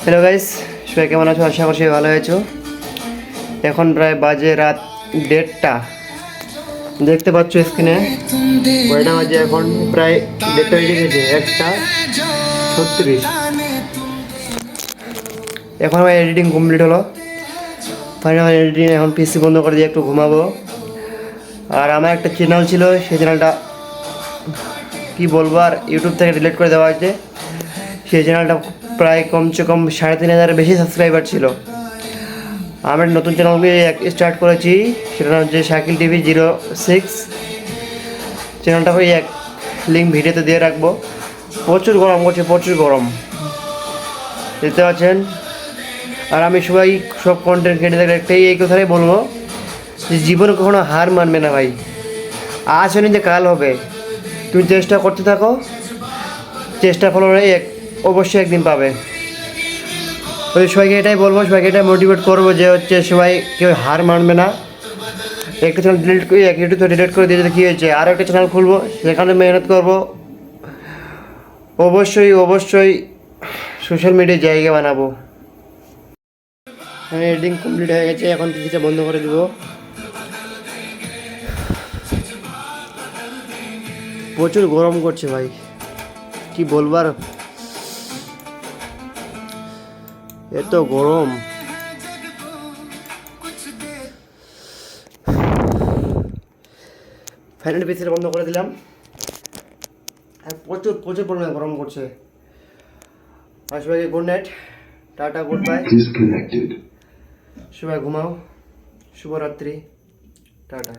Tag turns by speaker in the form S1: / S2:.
S1: Hello guys, সবাই কেমন আছো? আশা করছি ভালো আছো। এখন প্রায় বাজে রাত 1:30টা। দেখতে পাচ্ছ স্ক্রিনে কয়টা বাজে? এখন প্রায় 1:30 বেজে গেছে, 1:36। এখন আমার এডিটিং কমপ্লিট হলো। ফাইনাল এডিটিং এখন পিসি বন্ধ করে দিয়ে একটু ঘুমাবো। আর আমার একটা চ্যানেল ছিল, সেই চ্যানেলটা কী বলবো আর ইউটিউব থেকে ডিলিট করে দেওয়া হয়েছে। সেই চ্যানেলটা প্রায় কমসে কম 3,500 বেশি সাবস্ক্রাইবার ছিল। আমি নতুন চ্যানেলকে স্টার্ট করেছি, সেটা হচ্ছে শাকিল টিভি 06। চ্যানেলটা ওই এক লিঙ্ক ভিডিওতে দিয়ে রাখবো। প্রচুর গরম করছে, প্রচুর গরম, দেখতে পাচ্ছেন। আর আমি সবাই সব কন্টেন্ট ক্রিয়েটারদের একটাই এই কথাটাই বলবো যে জীবনে কখনো হার মানবে না ভাই। আজ হয়নি যে কাল হবে, তুমি চেষ্টা করতে থাকো, চেষ্টা ফল অবশ্যই একদিন পাবে। ওই সবাইকে এটাই বলবো, সবাইকে এটাই মোটিভেট করবো যে হচ্ছে সবাই কেউ হার মানবে না। একটা চ্যানেল ডিলিট করে ইউটিউব থেকে ডিলিট করে দিয়ে যদি কী হয়েছে, আরও একটা চ্যানেল খুলবো, সেখানে মেহনত করবো, অবশ্যই অবশ্যই সোশ্যাল মিডিয়ায় জায়গা বানাবো। এডিটিং কমপ্লিট হয়ে গেছে, এখন পিসিটা বন্ধ করে দিব। প্রচুর গরম করছে ভাই, কি বলবার, এত গরম। ফাইনাল পিসিটা বন্ধ করে দিলাম। আর প্রচুর প্রচুর পরিমাণে গরম করছে। আর সবাইকে good night, tata, good bye, সবাই ঘুমাও, শুভরাত্রি, টাটা।